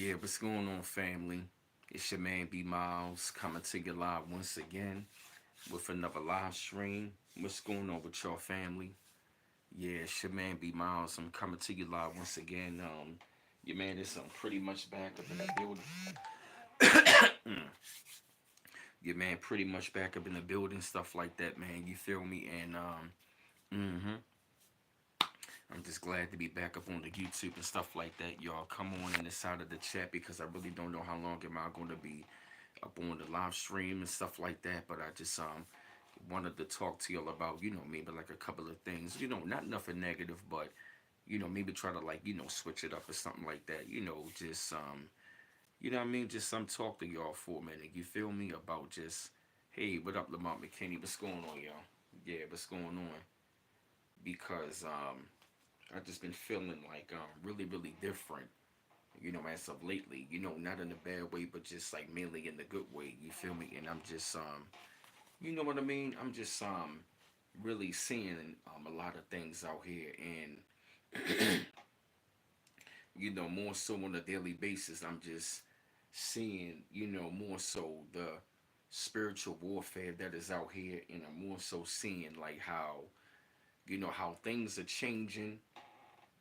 Yeah, what's going on, family? It's your man BMiles coming to you live once again with another live stream. What's going on with y'all, family? Yeah, it's your man BMiles. I'm coming to you live once again. Your man is pretty much back up in the building. Your man pretty much back up in the building, stuff like that, man. You feel me? And hmm I'm just glad to be back up on the YouTube and stuff like that. Y'all come on in the side of the chat because I really don't know how long am I going to be up on the live stream and stuff like that. But I just wanted to talk to y'all about maybe like a couple of things. Not nothing negative, but maybe try to like switch it up or something like that. Just what I mean, just some talk to y'all for a minute. You feel me about just hey, what up, Lamont McKinney? What's going on, y'all? Yeah, what's going on? Because I just been feeling like really really different. As of lately, not in a bad way, but just like mainly in the good way. You feel me? And I'm just you know what I mean? I'm just really seeing a lot of things out here, and more so on a daily basis. I'm just seeing more so the spiritual warfare that is out here, and I'm more so seeing like how how things are changing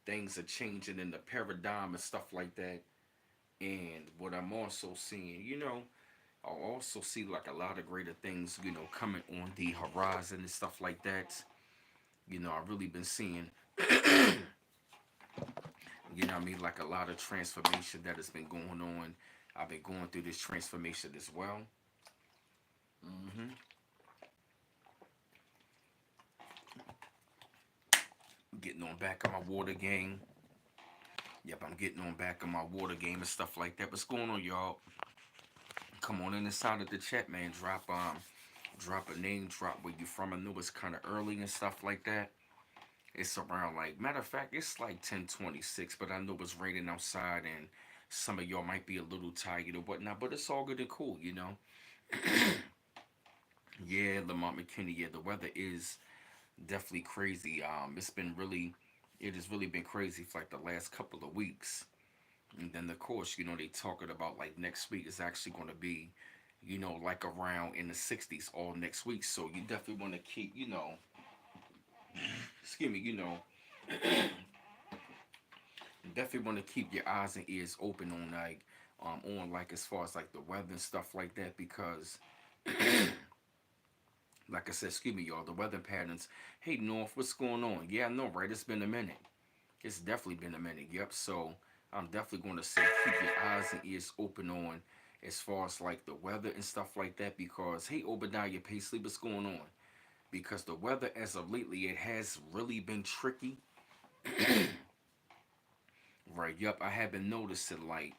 in the paradigm and stuff like that. And what I'm also seeing, I also see like a lot of greater things, coming on the horizon and stuff like that. I've really been seeing, I mean, like a lot of transformation that has been going on. I've been going through this transformation as well. hmm Getting on back on my water game. Yep, I'm getting on back on my water game and stuff like that. What's going on, y'all? Come on in the side of the chat, man. Drop a name, drop where you from. I know it's kind of early and stuff like that. It's around like matter of fact, it's like 10:26, but I know it's raining outside and some of y'all might be a little tired or whatnot, but it's all good and cool. Yeah, Lamont McKinney, yeah, the weather is definitely crazy. It has really been crazy for like the last couple of weeks. And then of course, they talking about like next week is actually gonna be, like around in the 60s all next week. So you definitely wanna keep, excuse me, definitely want to keep your eyes and ears open on like as far as like the weather and stuff like that because like I said, excuse me, y'all, the weather patterns. Hey, North, what's going on? Yeah, I know, right? It's been a minute. It's definitely been a minute. Yep. So I'm definitely going to say keep your eyes and ears open on as far as like the weather and stuff like that because hey, Obadiah Paisley, what's going on? Because the weather as of lately, it has really been tricky. Right. Yep. I have been noticing like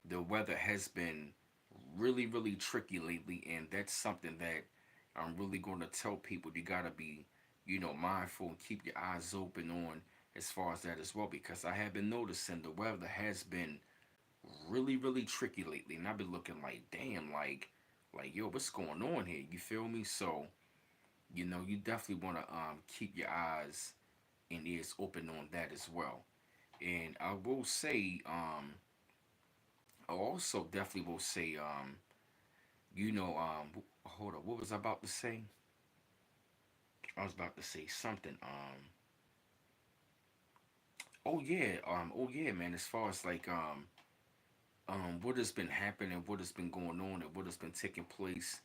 the weather has been really, really tricky lately, and that's something that I'm really going to tell people you got to be, mindful and keep your eyes open on as far as that as well, because I have been noticing the weather has been really, really tricky lately, and I've been looking like, damn, yo, what's going on here? You feel me? So, you definitely want to keep your eyes and ears open on that as well. And I will say, I also definitely will say, hold up, what was I about to say? I was about to say something. Oh yeah, man. As far as like, what has been happening, what has been going on, and what has been taking place,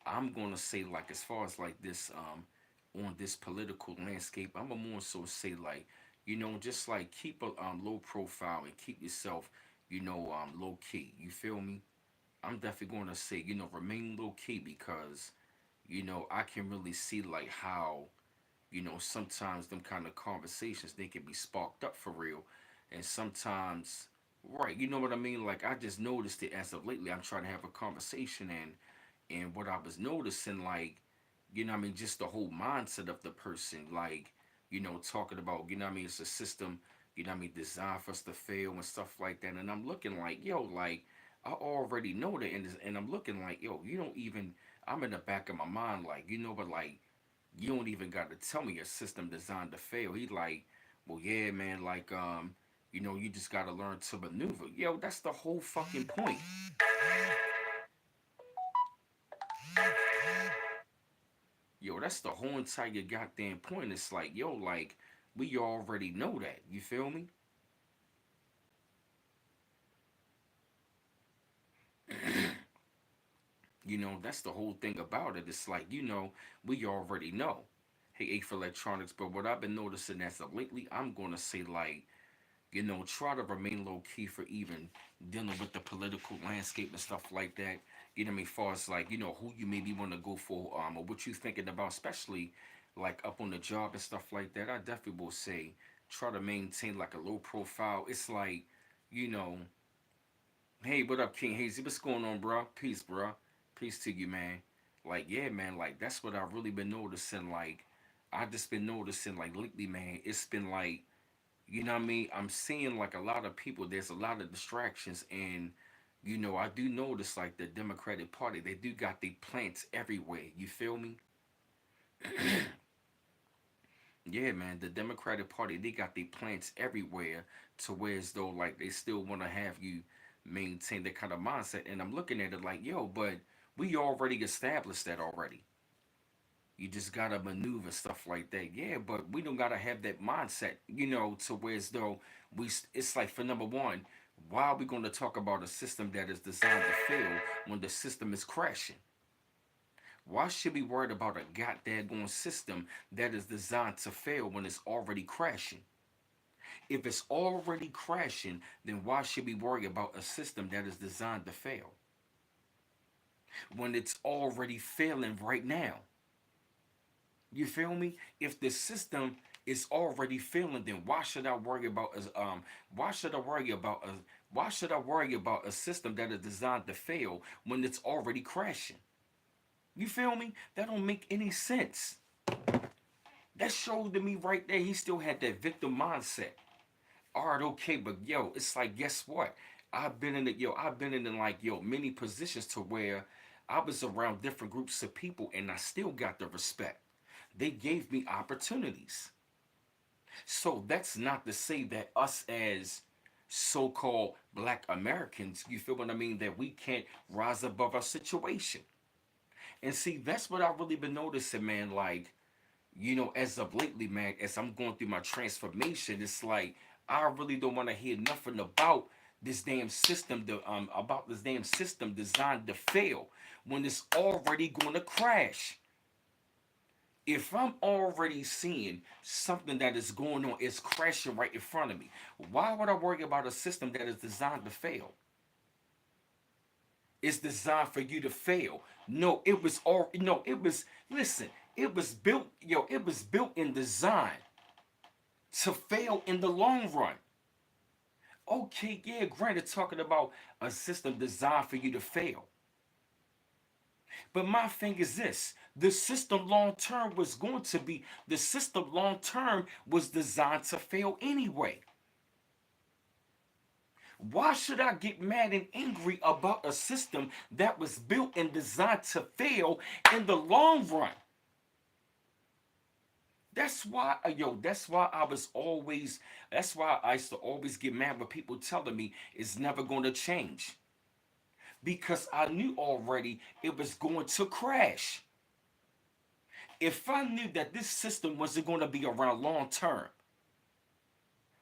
I'm gonna say like, as far as like this, on this political landscape, I'm gonna more so say like, just like keep a low profile and keep yourself, low key. You feel me? I'm definitely gonna say, remain low key because I can really see like how, sometimes them kind of conversations they can be sparked up for real. And sometimes right, you know what I mean? Like I just noticed it as of lately. I'm trying to have a conversation and what I was noticing, like, I mean, just the whole mindset of the person, like, talking about, I mean, it's a system, I mean, designed for us to fail and stuff like that. And I'm looking like, yo, like, I already know that. And I'm looking like, yo, you don't even, I'm in the back of my mind, like, but like, you don't even got to tell me a system designed to fail. He like, well, yeah, man, like, You just gotta learn to maneuver. Yo, that's the whole fucking point. Yo, that's the whole entire goddamn point. It's like, yo, like, we already know that. You feel me? That's the whole thing about it. It's like, we already know. Hey, A for electronics, but what I've been noticing as of lately, I'm gonna say like, try to remain low key for even dealing with the political landscape and stuff like that. You know what I mean? Far as like, who you maybe want to go for, or what you thinking about, especially like up on the job and stuff like that. I definitely will say try to maintain like a low profile. It's like, you know, hey, what up, King Hazy? What's going on, bro? Peace, bro. Peace to you, man. Like, yeah, man. Like, that's what I've really been noticing. Like, I just been noticing like lately, man. It's been like, what I mean? I'm seeing like a lot of people, there's a lot of distractions. And, I do notice like the Democratic Party, they do got the plants everywhere. You feel me? Yeah, man. The Democratic Party, they got the plants everywhere to where as though like they still want to have you maintain that kind of mindset. And I'm looking at it like, yo, but we already established that already. You just gotta maneuver stuff like that. Yeah, but we don't gotta have that mindset, to where as though it's like for number one, why are we gonna talk about a system that is designed to fail when the system is crashing? Why should we worried about a goddamn system that is designed to fail when it's already crashing? If it's already crashing, then why should we worry about a system that is designed to fail when it's already failing right now? You feel me? If the system is already failing, then why should I worry about why should I worry about a why should I worry about a system that is designed to fail when it's already crashing? You feel me? That don't make any sense. That showed to me right there he still had that victim mindset. Alright, okay, but yo, it's like guess what? I've been in like many positions to where I was around different groups of people and I still got the respect. They gave me opportunities. So that's not to say that us as so-called black Americans, you feel what I mean, that we can't rise above our situation. And see, that's what I've really been noticing, man. Like, as of lately, man, as I'm going through my transformation, it's like I really don't want to hear nothing about this damn system designed to fail when it's already going to crash. If I'm already seeing something that is going on, it's crashing right in front of me. Why would I worry about a system that is designed to fail? It's designed for you to fail. No, it was all no, it was listen, it was built, it was built and designed to fail in the long run. Okay, yeah, granted, talking about a system designed for you to fail. But my thing is this the system long term was designed to fail anyway. Why should I get mad and angry about a system that was built and designed to fail in the long run? That's why that's why I used to always get mad when people telling me it's never going to change. Because I knew already it was going to crash. If I knew that this system wasn't going to be around long term,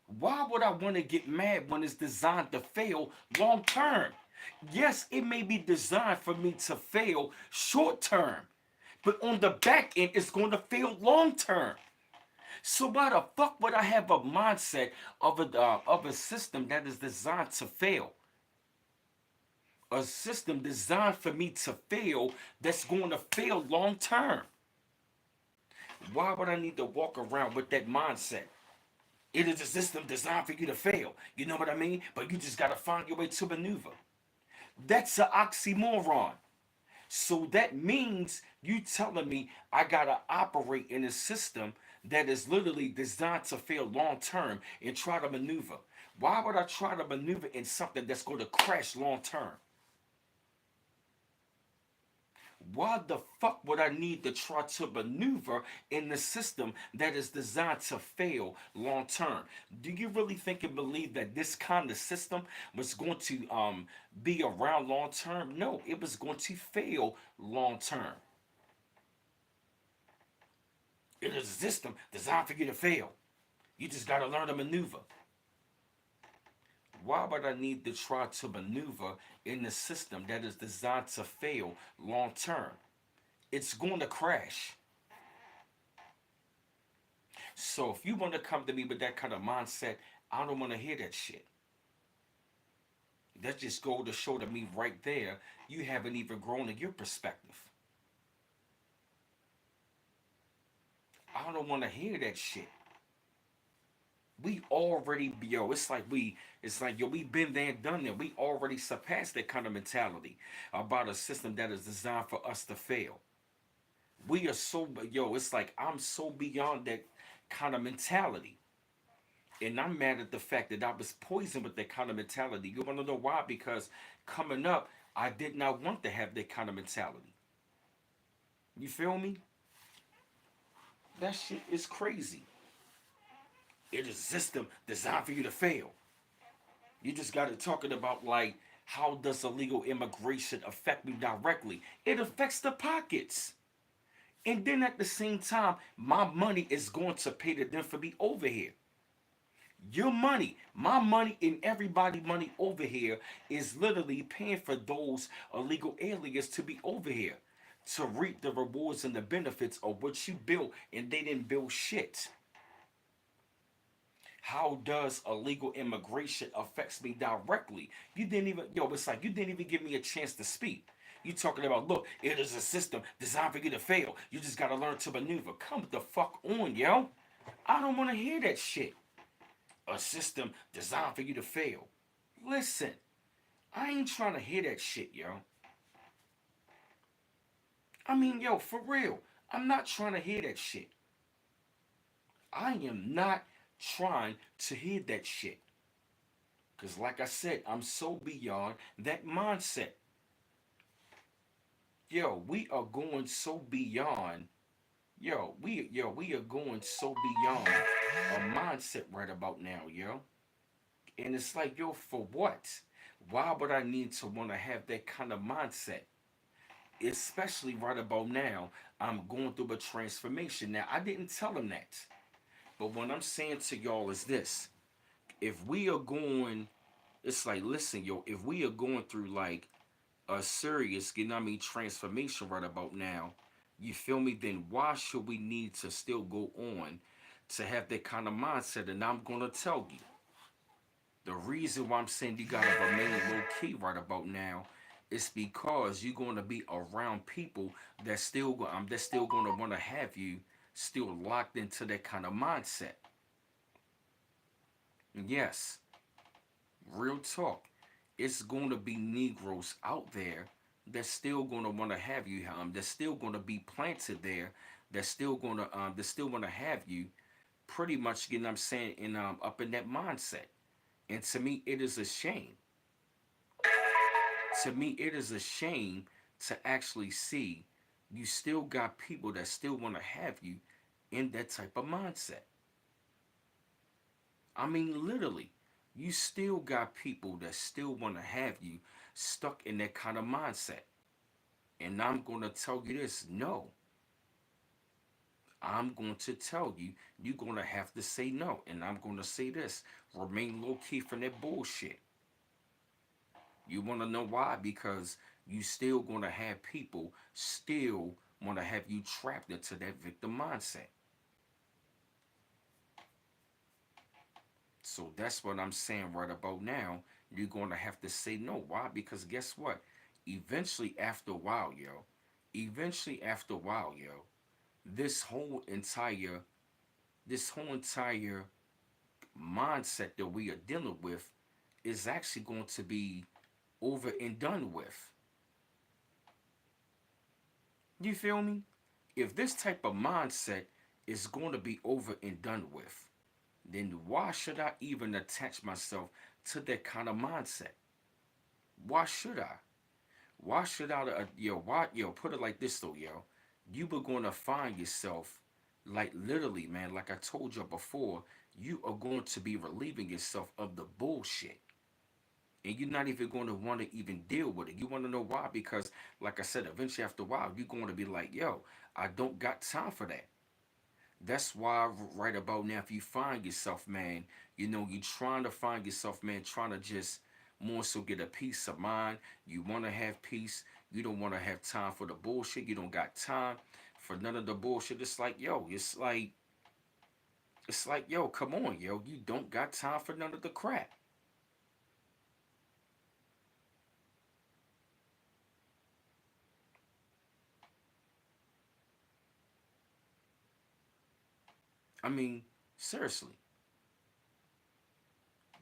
why would I want to get mad when it's designed to fail long term? Yes, it may be designed for me to fail short term, but on the back end, it's going to fail long term. So why the fuck would I have a mindset of a system that is designed to fail? A system designed for me to fail that's going to fail long term. Why would I need to walk around with that mindset? It is a system designed for you to fail. You know what I mean? But you just got to find your way to maneuver. That's an oxymoron. So that means you telling me I got to operate in a system that is literally designed to fail long term and try to maneuver. Why would I try to maneuver in something that's going to crash long term? Why the fuck would I need to try to maneuver in the system that is designed to fail long term? Do you really think and believe that this kind of system was going to be around long term? No, it was going to fail long term. It is a system designed for you to fail. You just got to learn to maneuver. Why would I need to try to maneuver in the system that is designed to fail long term? It's going to crash. So if you want to come to me with that kind of mindset, I don't want to hear that shit. That just go to show to me right there, you haven't even grown in your perspective. I don't want to hear that shit. We already, yo, it's like, yo, we been there and done that. We already surpassed that kind of mentality about a system that is designed for us to fail. We are so, yo, it's like I'm so beyond that kind of mentality. And I'm mad at the fact that I was poisoned with that kind of mentality. You want to know why? Because coming up, I did not want to have that kind of mentality. You feel me? That shit is crazy. It is a system designed for you to fail. You just got it talking about like, how does illegal immigration affect me directly? It affects the pockets. And then at the same time, my money is going to pay the them for me over here. Your money, my money, and everybody's money over here is literally paying for those illegal aliens to be over here to reap the rewards and the benefits of what you built and they didn't build shit. How does illegal immigration affects me directly? You didn't even, yo, it's like you didn't even give me a chance to speak. You talking about, look, it is a system designed for you to fail. You just gotta learn to maneuver. Come the fuck on, yo. I don't wanna hear that shit. A system designed for you to fail. Listen, I ain't trying to hear that shit, yo. I mean, yo, for real. I'm not trying to hear that shit. I am not trying to hear that shit. Because, like I said, I'm so beyond that mindset. Yo, we are going so beyond. We are going so beyond a mindset right about now, yo. And it's like, yo, for what? Why would I need to want to have that kind of mindset? Especially right about now, I'm going through a transformation. Now, I didn't tell him that. But what I'm saying to y'all is this. If we are going, it's like, listen, yo, if we are going through like a serious, you know what I mean, transformation right about now, you feel me? Then why should we need to still go on to have that kind of mindset? And I'm going to tell you. The reason why I'm saying you gotta remain low key right about now is because you're gonna be around people that's still gonna want to have you still locked into that kind of mindset. Yes, real talk. It's gonna be Negroes out there that's still gonna want to have you. That's still gonna be planted there. That's still gonna have you. Pretty much, you know what I'm saying, in up in that mindset. And to me, it is a shame. To me, it is a shame to actually see you still got people that still want to have you in that type of mindset. I mean, literally, you still got people that still want to have you stuck in that kind of mindset. And I'm going to tell you this, no. I'm going to tell you, you're going to have to say no. And I'm going to say this, remain low key from that bullshit. You want to know why? Because you still going to have people still want to have you trapped into that victim mindset. So that's what I'm saying right about now. You're going to have to say no. Why? Because guess what? Eventually, after a while, yo, eventually after a while, yo, this whole entire, this whole entire mindset that we are dealing with is actually going to be over and done with. You feel me? If this type of mindset is going to be over and done with, then why should I even attach myself to that kind of mindset? Why should I? Why should I, yo, why, yo, put it like this though, yo. You were gonna find yourself, like literally, man, like I told you before, you are going to be relieving yourself of the bullshit. And you're not even going to want to even deal with it. You want to know why? Because, like I said, eventually after a while, you're going to be like, yo, I don't got time for that. That's why right about now, if you find yourself, man, you trying to find yourself, man, trying to just more so get a peace of mind. You want to have peace. You don't want to have time for the bullshit. You don't got time for none of the bullshit. It's like, yo, come on, yo. You don't got time for none of the crap. I mean, seriously,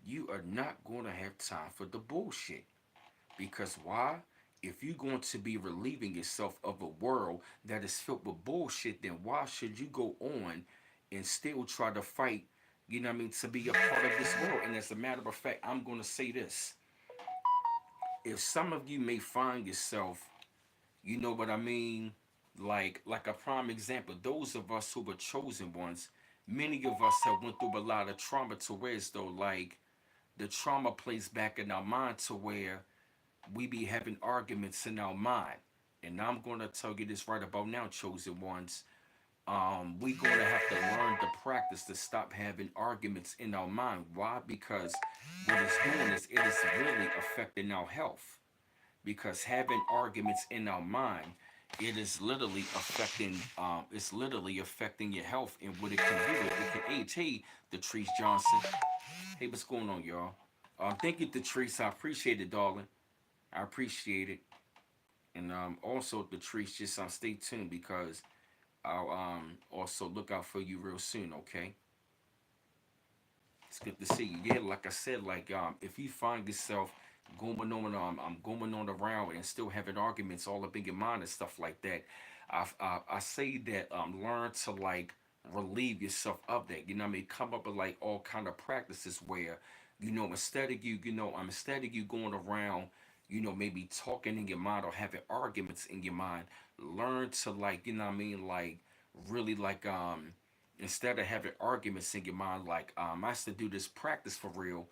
you are not going to have time for the bullshit. Because why? If you're going to be relieving yourself of a world that is filled with bullshit, then why should you go on and still try to fight, to be a part of this world? And as a matter of fact, I'm going to say this. If some of you may find yourself, you know what I mean, like a prime example, those of us who were chosen ones, many of us have went through a lot of trauma to where as though like the trauma plays back in our mind to where we be having arguments in our mind. And I'm gonna tell you this right about now, chosen ones. We gonna have to learn to practice to stop having arguments in our mind. Why? Because what it's doing is it is really affecting our health. Because having arguments in our mind, it is literally affecting it's literally affecting your health and what it can do. It can age. Hey, Latrice Johnson. Hey, what's going on, y'all? Thank you, Latrice. I appreciate it, darling. I appreciate it. And also, Patrice, just stay tuned because I'll also look out for you real soon. Okay, it's good to see you. Yeah, like I said, like if you find yourself going on around and still having arguments all up in your mind and stuff like that, I say that learn to like relieve yourself of that. You know what I mean? Come up with like all kind of practices where instead of you going around, maybe talking in your mind or having arguments in your mind, learn to like, like really like instead of having arguments in your mind, like I used to do this practice for real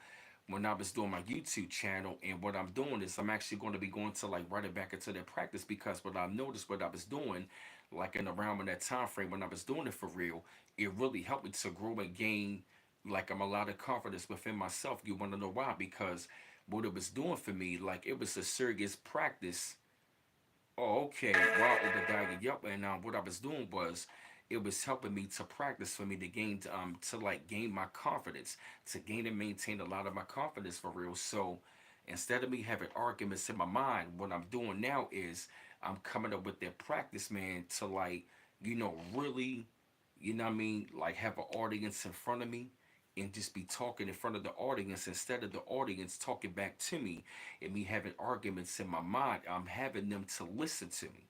when I was doing my YouTube channel. And what I'm doing is I'm actually going to be going to like right it back into that practice because what I noticed what I was doing, like in around in that time frame when I was doing it for real, it really helped me to grow and gain like I'm a lot of confidence within myself. You want to know why? Because what it was doing for me, like it was a serious practice. Oh, okay. Wow, Obadiah. Yup. And what I was doing was, it was helping me to practice for me to gain, to like gain my confidence, to gain and maintain a lot of my confidence for real. So instead of me having arguments in my mind, what I'm doing now is I'm coming up with that practice, man, to like, really, like have an audience in front of me and just be talking in front of the audience instead of the audience talking back to me and me having arguments in my mind. I'm having them to listen to me.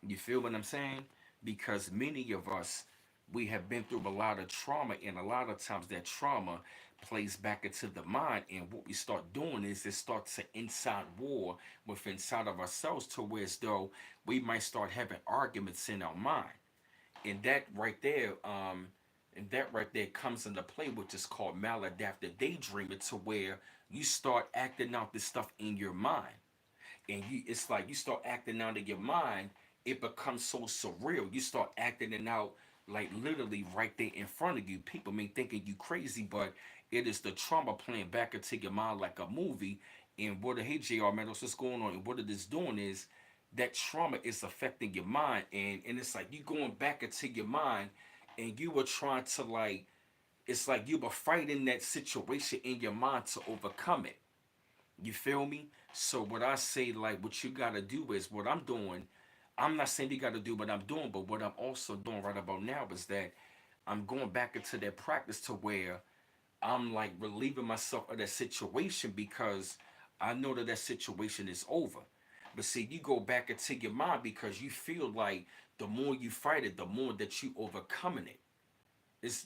You feel what I'm saying? Because many of us, we have been through a lot of trauma, and a lot of times that trauma plays back into the mind. And what we start doing is it starts an inside war with inside of ourselves to where as though we might start having arguments in our mind. And that right there, comes into play, which is called maladaptive daydreaming, to where you start acting out this stuff in your mind. And it's like you start acting out in your mind, it becomes so surreal. You start acting it out like literally right there in front of you. People may thinking you crazy, but it is the trauma playing back into your mind like a movie. And what, hey JR, man, what's going on? And what it is doing is that trauma is affecting your mind, and it's like you going back into your mind, and you were trying to like, it's like you were fighting that situation in your mind to overcome it. You feel me? So what I say, like, what you gotta do is what I'm doing. I'm not saying you gotta do what I'm doing, but what I'm also doing right about now is that I'm going back into that practice to where I'm like relieving myself of that situation because I know that that situation is over. But see, you go back into your mind because you feel like the more you fight it, the more that you overcoming it.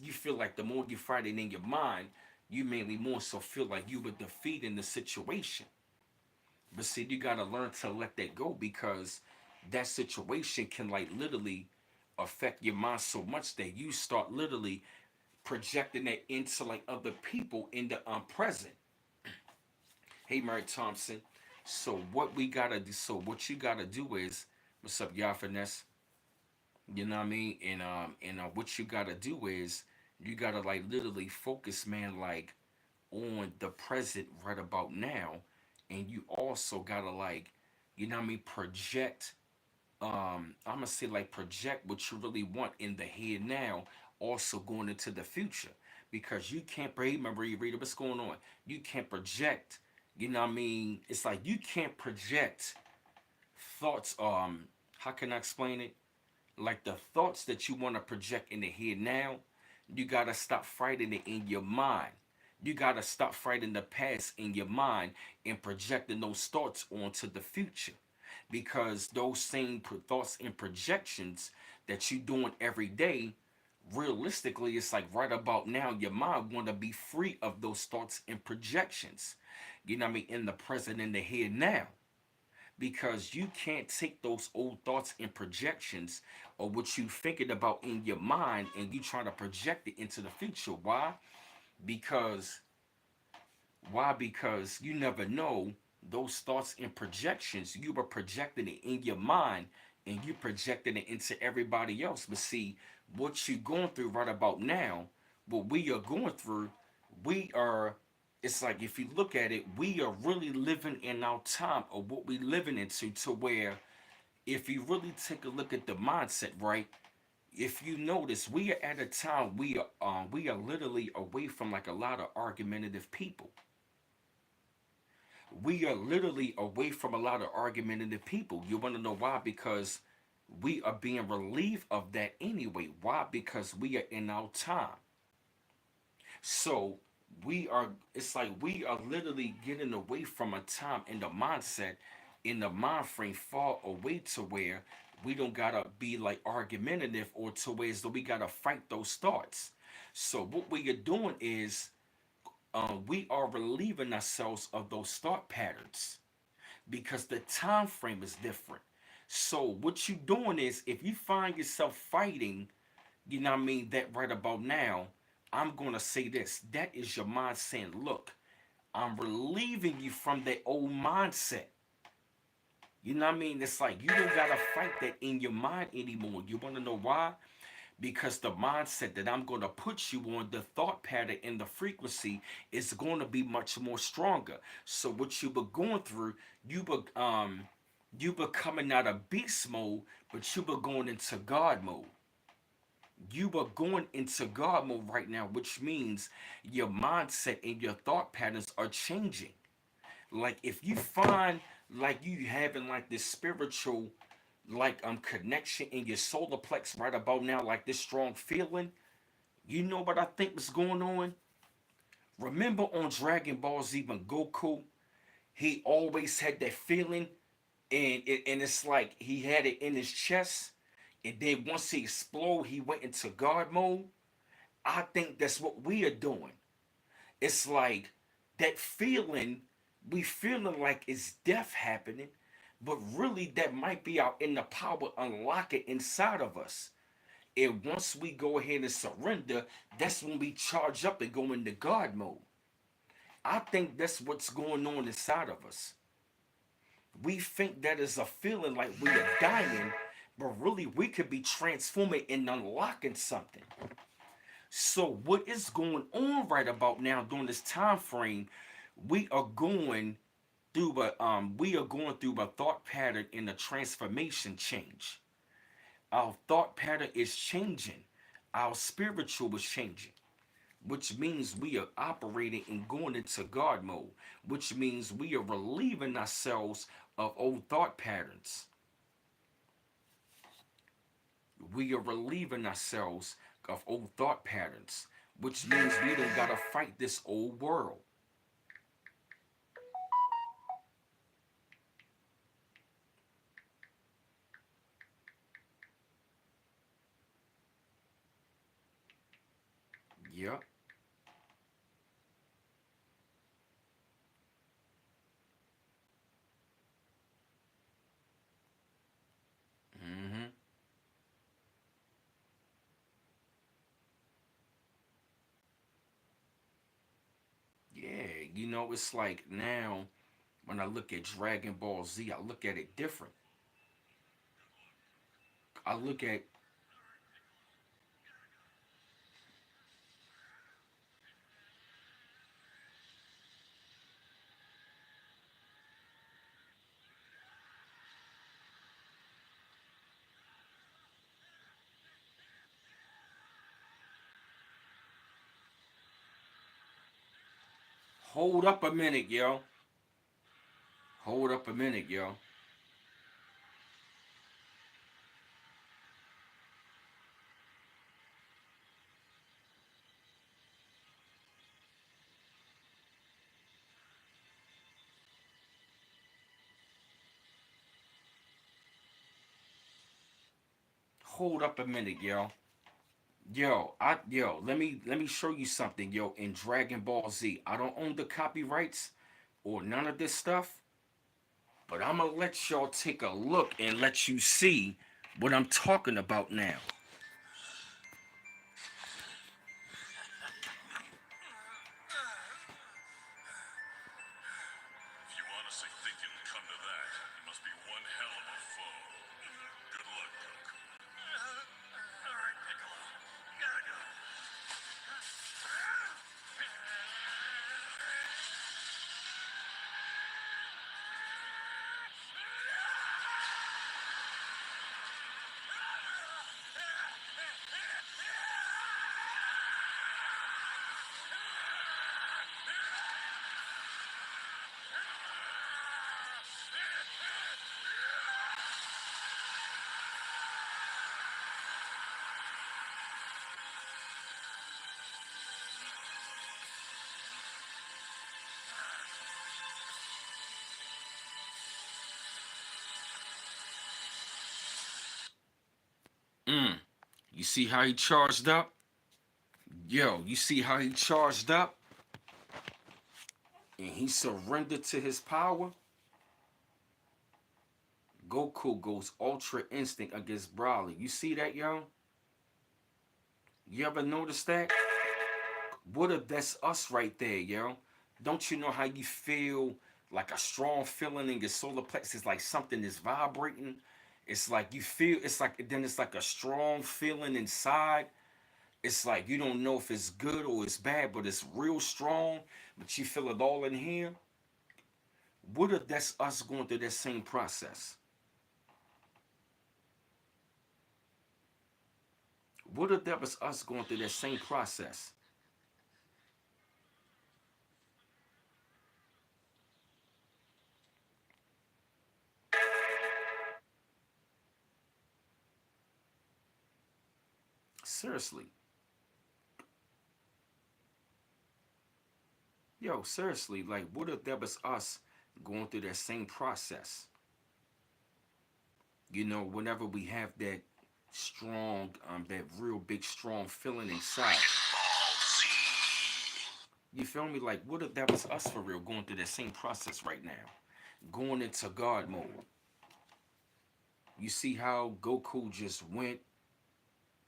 You feel like the more you fight it in your mind, you mainly more so feel like you were defeating the situation. But see, you gotta learn to let that go, because that situation can like literally affect your mind so much that you start literally projecting that into like other people in the present. Hey, Mary Thompson. So what we gotta do? So what you gotta do is, what's up, y'all? Finesse. You know what I mean? And what you gotta do is, you gotta like literally focus, man, like on the present right about now, and you also gotta like, you know what I mean, project. I'm gonna say like project what you really want in the here now, also going into the future, because you can't remember you read what's going on. You can't project. You know what I mean? It's like you can't project thoughts. How can I explain it? Like the thoughts that you want to project in the here now, you gotta stop fighting it in your mind. You gotta stop fighting the past in your mind and projecting those thoughts onto the future, because those same thoughts and projections that you doing every day, realistically, it's like right about now your mind want to be free of those thoughts and projections. You know what I mean? In the present, in the here now, because you can't take those old thoughts and projections or what you thinking about in your mind and you trying to project it into the future. Why? Because because you never know, those thoughts and projections, you were projecting it in your mind and you projecting it into everybody else. But see, what you going through right about now, what we are going through, we are, it's like if you look at it, we are really living in our time of what we living into, to where if you really take a look at the mindset, right? If you notice, we are at a time, we are literally away from like a lot of argumentative people. We are literally away from a lot of argumentative people. You want to know why? Because we are being relieved of that anyway. Why? Because we are in our time. So we are, it's like we are literally getting away from a time in the mindset, in the mind frame, far away to where we don't gotta be like argumentative, or to ways that we gotta fight those thoughts. So what we are doing is, we are relieving ourselves of those thought patterns, because the time frame is different. So what you doing is, if you find yourself fighting, you know what I mean, that right about now, I'm gonna say this. That is your mind saying, look, I'm relieving you from that old mindset. You know what I mean? It's like you don't gotta fight that in your mind anymore. You wanna know why? Because the mindset that I'm going to put you on, the thought pattern and the frequency is going to be much more stronger. So what you were going through, you were coming out of beast mode, but you were going into God mode. You were going into God mode right now, which means your mindset and your thought patterns are changing. Like if you find like you having like this spiritual like connection in your solar plex right about now, like this strong feeling, you know what I think was going on? Remember on Dragon Ball Z when Goku, he always had that feeling, and it's like he had it in his chest, and then once he exploded, he went into God mode. I think that's what we are doing. It's like that feeling, we feeling like it's death happening, but really that might be our inner power unlocking inside of us. And once we go ahead and surrender, that's when we charge up and go into God mode. I think that's what's going on inside of us. We think that is a feeling like we are dying, but really we could be transforming and unlocking something. So what is going on right about now during this time frame? We are going we are going through a thought pattern in a transformation change. Our thought pattern is changing. Our spiritual is changing, which means we are operating and going into God mode, which means we are relieving ourselves of old thought patterns. We are relieving ourselves of old thought patterns, which means we don't gotta fight this old world. Yep. You know, it's like now when I look at Dragon Ball Z, I look at it different. I look at hold up a minute, yo. Hold up a minute, yo. Hold up a minute, yo. Let me show you something, yo. In Dragon Ball Z, I don't own the copyrights or none of this stuff, but I'm gonna let y'all take a look and let you see what I'm talking about now. If you honestly think it'll come to that, you must be one hell of a foe. Good luck, Goku. Alright, Piccolo. Gotta go. Mm. You see how he charged up? Yo, you see how he charged up and he surrendered to his power? Goku goes Ultra Instinct against Broly. You see that, yo? You ever notice that? What if that's us right there, yo? Don't you know how you feel like a strong feeling in your solar plexus, like something is vibrating? It's like you feel, it's like, then it's like a strong feeling inside. It's like you don't know if it's good or it's bad, but it's real strong, but you feel it all in here. What if that's us going through that same process? What if that was us going through that same process? Seriously. Yo, seriously, like, what if that was us going through that same process? You know, whenever we have that strong, that real big, strong feeling inside. Ball Z. You feel me? Like, what if that was us for real going through that same process right now? Going into God mode. You see how Goku just went,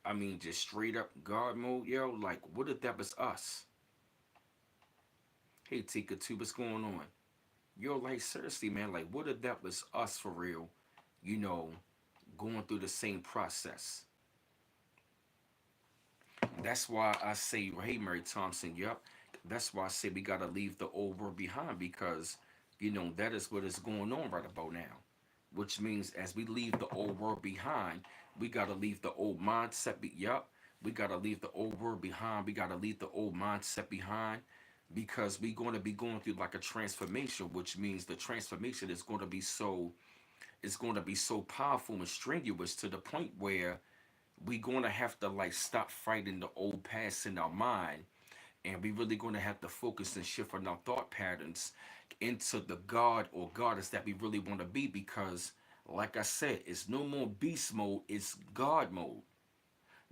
I mean, just straight up God mode, yo? Like, what if that was us? Hey, Tika 2, what's going on? Yo, like, seriously, man, like, what if that was us for real? You know, going through the same process. That's why I say, hey, Mary Thompson, yup. That's why I say we gotta leave the old world behind because, you know, that is what is going on right about now. Which means as we leave the old world behind, we gotta leave the old mindset. Yup. We gotta leave the old world behind. We gotta leave the old mindset behind because we're going to be going through like a transformation, which means the transformation is going to be so it's going to be so powerful and strenuous to the point where we going to have to like stop fighting the old past in our mind and we really going to have to focus and shift on our thought patterns into the god or goddess that we really want to be because like I said it's no more beast mode, it's god mode.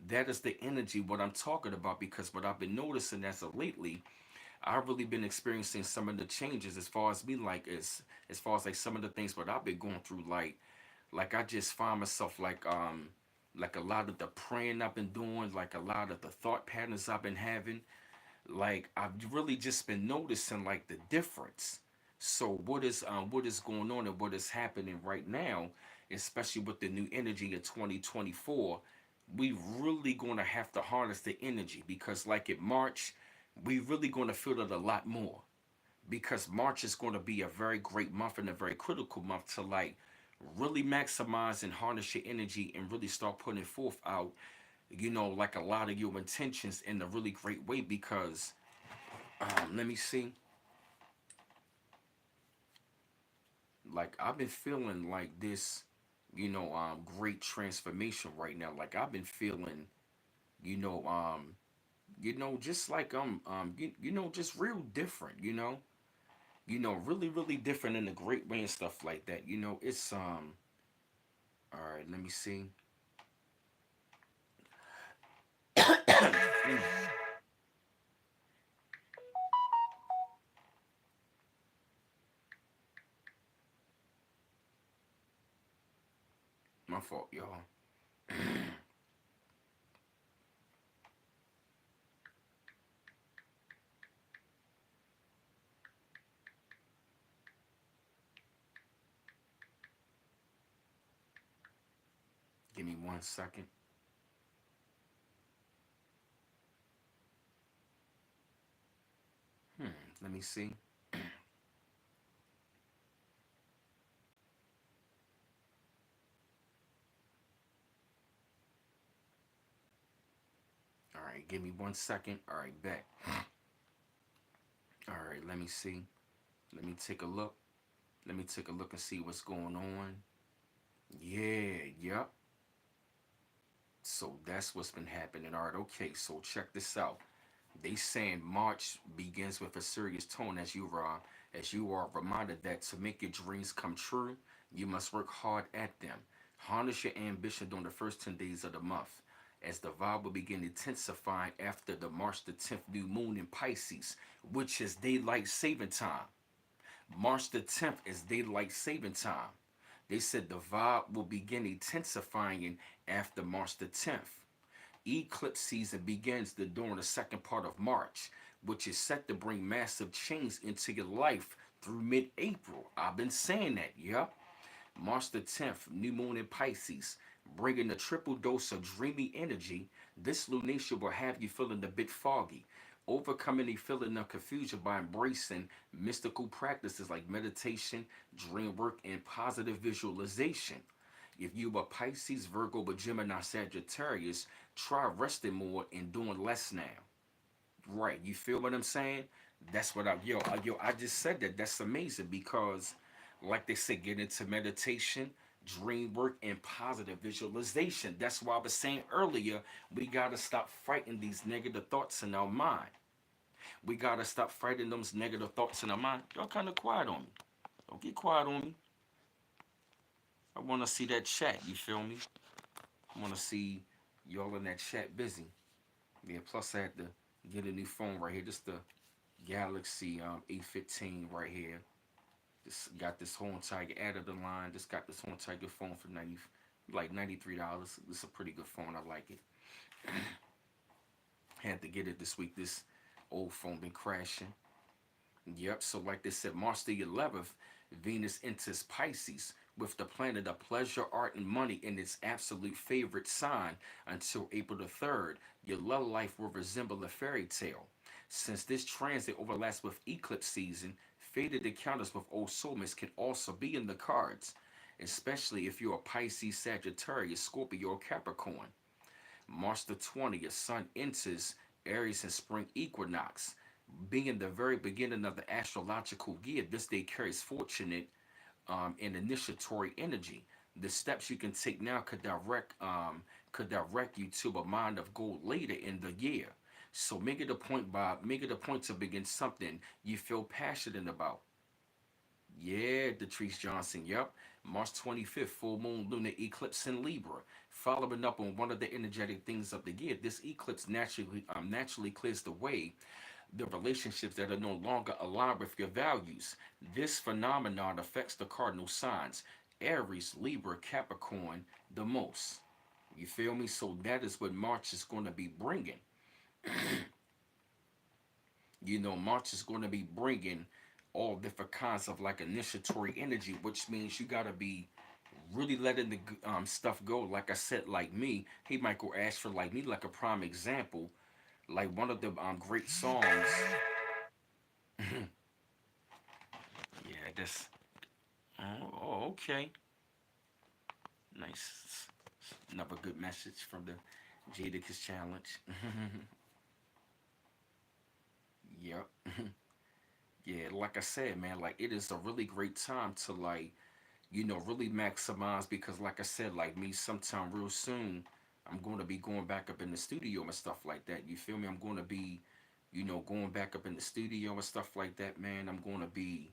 That is the energy what I'm talking about because what I've been noticing as of lately, I've really been experiencing some of the changes as far as me like as far as like some of the things what I've been going through like I just find myself like a lot of the praying I've been doing, like a lot of the thought patterns I've been having, Like I've really just been noticing like the difference. So what is going on and what is happening right now, especially with the new energy of 2024, we really gonna have to harness the energy because like in March, we really gonna feel it a lot more because March is going to be a very great month and a very critical month to like really maximize and harness your energy and really start putting forth out, like a lot of your intentions in a really great way because let me see, like I've been feeling like this, great transformation right now. Like I've been feeling, you know, just like just real different, really, really different in a great way and stuff like that. It's all right, let me see. Mm, my fault, y'all. Give me 1 second. Hmm, let me see. All right, give me 1 second. All right, back. All right, let me see. Let me take a look. Let me take a look and see what's going on. Yeah, yep. So that's what's been happening. All right, okay. So check this out. They saying March begins with a serious tone as you are reminded that to make your dreams come true, you must work hard at them. Harness your ambition during the first 10 days of the month. As the vibe will begin intensifying after the March the 10th new moon in Pisces, which is daylight saving time. March the 10th is daylight saving time. They said the vibe will begin intensifying after March the 10th. Eclipse season begins during the second part of March, which is set to bring massive change into your life through mid April. I've been saying that, yep. March the 10th, new moon in Pisces, bringing a triple dose of dreamy energy. This lunation will have you feeling a bit foggy, overcoming a feeling of confusion by embracing mystical practices like meditation, dream work, and positive visualization. If you are Pisces, Virgo, but Gemini, Sagittarius, try resting more and doing less now. Right, you feel what I'm saying? That's what I just said that. That's amazing because, like they said, get into meditation, dream work, and positive visualization. That's why I was saying earlier, we gotta stop fighting these negative thoughts in our mind. We gotta stop fighting those negative thoughts in our mind. Y'all kind of quiet on me. Don't get quiet on me. I want to see that chat. You feel me? I want to see y'all in that chat busy. Yeah. Plus, I had to get a new phone right here. Just the Galaxy A15 right here. Just got this whole entire added the line. Just got this whole entire phone for $93. This is a pretty good phone. I like it. Had to get it this week. This old phone been crashing. Yep. So like they said, March the 11th, Venus enters Pisces with the planet of pleasure, art, and money in its absolute favorite sign until April the 3rd. Your love life will resemble a fairy tale. Since this transit overlaps with eclipse season, faded encounters with old soulmates can also be in the cards, especially if you're a Pisces, Sagittarius, Scorpio, or Capricorn. March the 20th, Sun enters Aries and spring equinox. Being the very beginning of the astrological year, this day carries fortunate and initiatory energy. The steps you can take now could direct you to a mind of gold later in the year. So make it a point to begin something you feel passionate about. Yeah, Detrice Johnson. Yep. March 25th, full moon lunar eclipse in Libra. Following up on one of the energetic things of the year, this eclipse naturally clears the way the relationships that are no longer aligned with your values. This phenomenon affects the cardinal signs Aries, Libra, Capricorn the most. You feel me? So that is what March is going to be bringing. March is going to be bringing all different kinds of like initiatory energy, which means you got to be really letting the stuff go. Like I said, like me, he might go ask for like me, like a prime example, like one of the great songs. Yeah, that's okay. Nice. Another good message from the Jadakiss challenge. Yep. Yeah, like I said, man, like it is a really great time to like, really maximize because like I said, like me, sometime real soon, I'm going to be going back up in the studio and stuff like that. You feel me? I'm going to be, going back up in the studio and stuff like that, man. I'm going to be,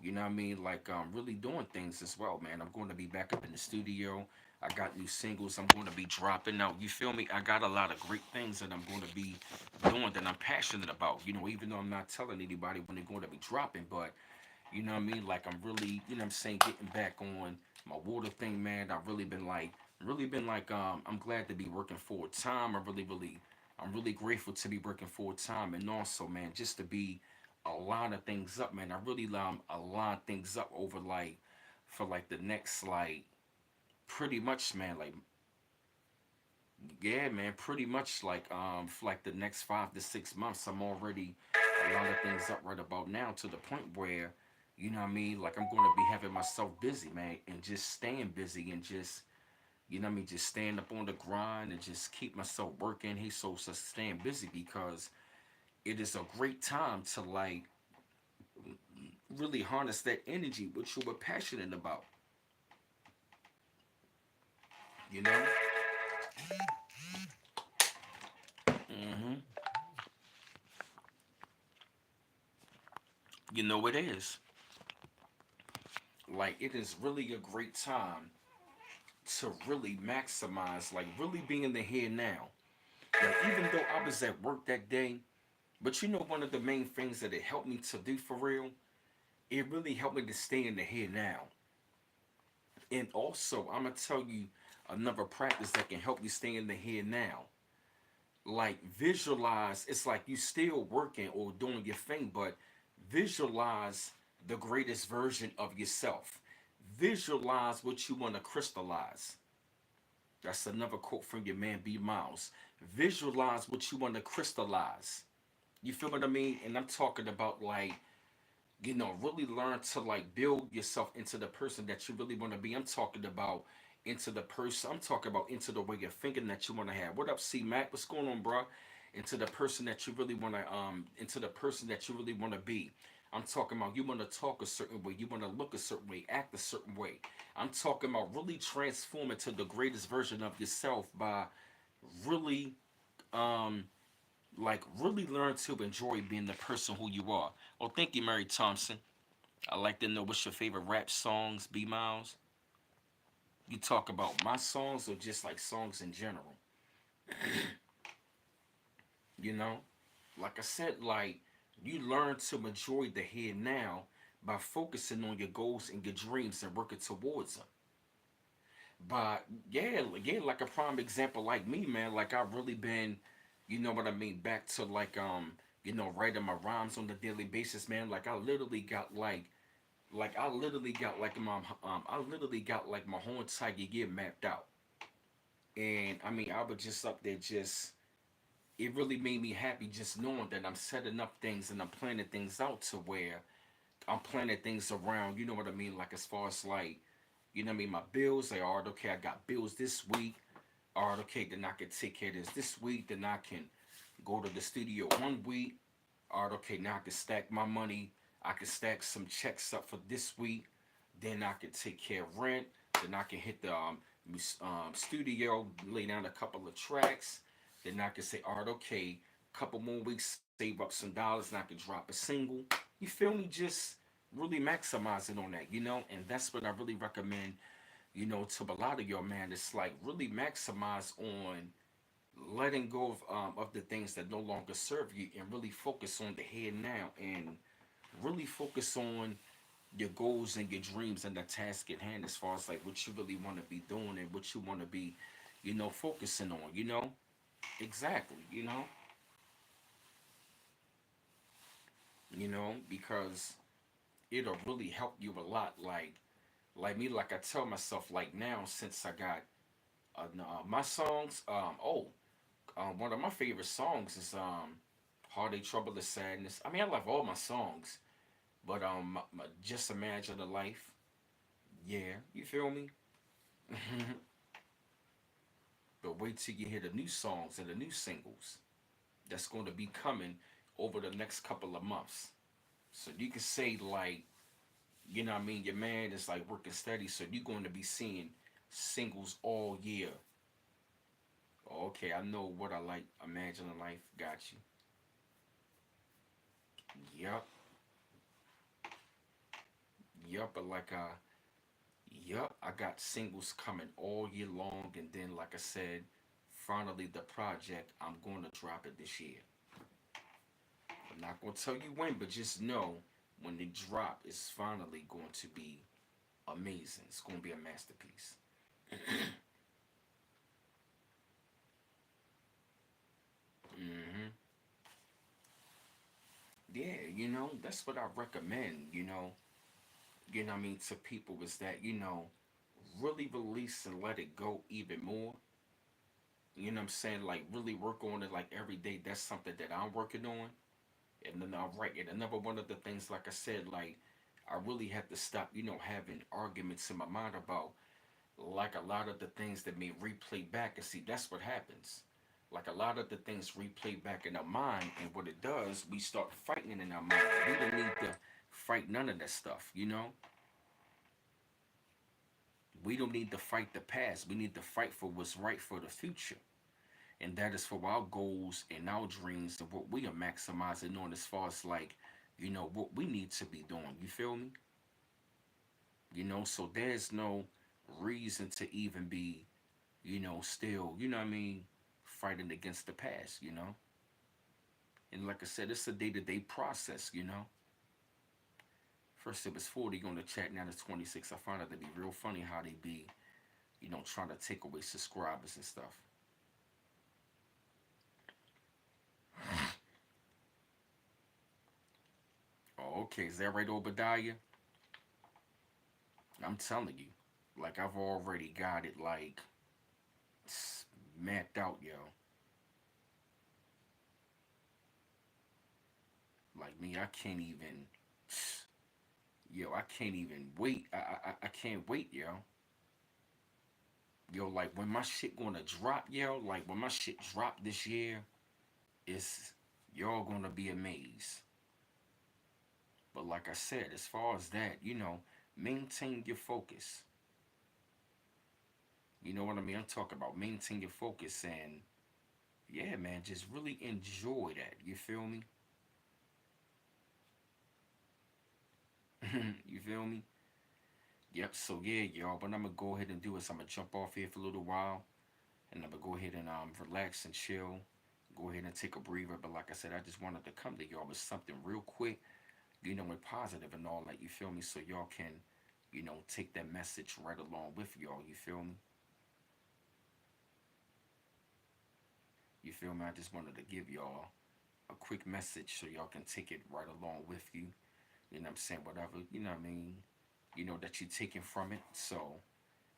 what I mean? Like really doing things as well, man. I'm going to be back up in the studio. I got new singles I'm going to be dropping out. You feel me? I got a lot of great things that I'm going to be doing that I'm passionate about. Even though I'm not telling anybody when they're going to be dropping, but you know what I mean? Like I'm really, you know what I'm saying, getting back on my water thing, man. I've really been like, I'm glad to be working full time. I'm really grateful to be working full time, and also, man, just to be a lot of things up, man. I really a lot of things up over like, for like the next like, pretty much, man. Like, yeah, man, pretty much like, for like the next 5 to 6 months, I'm already a lot of things up right about now to the point where, you know what I mean, like I'm going to be having myself busy, man, and just staying busy and just, just staying up on the grind and just keep myself working. He's so staying busy because it is a great time to like really harness that energy which you were passionate about, you know? hmm it is. Like, it is really a great time to really maximize, like, really being in the here now. Like, even though I was at work that day, but one of the main things that it helped me to do for real, it really helped me to stay in the here now. And also, I'm gonna tell you another practice that can help you stay in the here now. Like visualize, it's like you still working or doing your thing, but visualize the greatest version of yourself. Visualize what you want to crystallize. That's another quote from your man BMiles. Visualize what you want to crystallize. You feel what I mean? And I'm talking about like, really learn to like build yourself into the person that you really want to be. I'm talking about into the person. I'm talking about into the way you're thinking that you want to have. What up, C Mac? What's going on, bro? Into the person that you really want to into the person that you really want to be. I'm talking about you want to talk a certain way, you want to look a certain way, act a certain way. I'm talking about really transforming to the greatest version of yourself by really um really learn to enjoy being the person who you are. Oh, thank you, Mary Thompson. I like to know what's your favorite rap songs, B Miles. You talk about my songs or just like songs in general. You know, like I said, like you learn to enjoy the here now by focusing on your goals and your dreams and working towards them. But yeah, yeah, like a prime example, like me, man. Like I've really been, you know what I mean, back to like writing my rhymes on a daily basis, man. Like I literally got like my whole entire year mapped out. And I mean, I was just up there, just it really made me happy just knowing that I'm setting up things and I'm planning things out to where I'm planning things around. You know what I mean? Like as far as like, you know what I mean, my bills. Like, all right, okay, I got bills this week. All right, okay, then I can take care of this week. Then I can go to the studio one week. All right, okay, now I can stack my money. I can stack some checks up for this week. Then I can take care of rent. Then I can hit the studio, lay down a couple of tracks. Then I can say, all right, okay, couple more weeks, save up some dollars, and I can drop a single. You feel me? Just really maximizing on that, and that's what I really recommend, to a lot of y'all, man. It's like really maximize on letting go of the things that no longer serve you and really focus on the here now and really focus on your goals and your dreams and the task at hand as far as like what you really want to be doing and what you want to be, focusing on, exactly. because it'll really help you a lot. Like me, like I tell myself, like now since I got my songs. One of my favorite songs is "Heartache, Trouble, and Sadness." I mean, I love all my songs, but just imagine a life. Yeah, you feel me? But wait till you hear the new songs and the new singles that's going to be coming over the next couple of months. So you can say like, what I mean, your man is like working steady, so you're going to be seeing singles all year. Okay, I know what I like. Imagine a life, got you. Yup, yup. But yup, I got singles coming all year long, and then like I said, finally the project I'm going to drop it this year. I'm not gonna tell you when, but just know when they drop, it's finally going to be amazing. It's going to be a masterpiece. Hmm. Yeah, that's what I recommend. What I mean to people is that really release and let it go even more. You know what I'm saying? Like really work on it like every day. That's something that I'm working on. And then I'll write it. Another one of the things, like I said, like I really had to stop, having arguments in my mind about like a lot of the things that may replay back. And see, that's what happens. Like a lot of the things replay back in our mind, and what it does, we start fighting in our mind. We don't need to fight none of that stuff. We don't need to fight the past. We need to fight for what's right for the future. And that is for our goals and our dreams and what we are maximizing on as far as like, what we need to be doing. You feel me? So there's no reason to even be, still, what I mean, fighting against the past. And like I said, it's a day-to-day process. First it was 40 on the chat, now it's 26. I find it to be real funny how they be, trying to take away subscribers and stuff. Oh, okay, is that right, Obadiah? I'm telling you, like I've already got it like mapped out, yo. Like me, I can't even, yo, I can't even wait. I can't wait, yo. Yo, like when my shit gonna drop, yo. Like when my shit drop this year, it's y'all gonna be amazed. But like I said, as far as that, maintain your focus. You know what I mean? I'm talking about maintain your focus and yeah, man, just really enjoy that. You feel me? You feel me? Yep. So yeah, y'all. What I'm gonna go ahead and do is I'm gonna jump off here for a little while, and I'm gonna go ahead and relax and chill. Go ahead and take a breather. But like I said, I just wanted to come to y'all with something real quick, and positive and all that. You feel me? So y'all can, take that message right along with y'all. You feel me? You feel me? I just wanted to give y'all a quick message so y'all can take it right along with you. You know what I'm saying? Whatever, what I mean, that you're taking from it. So,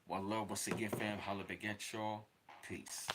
one love once again, fam. Holla back at y'all. Peace.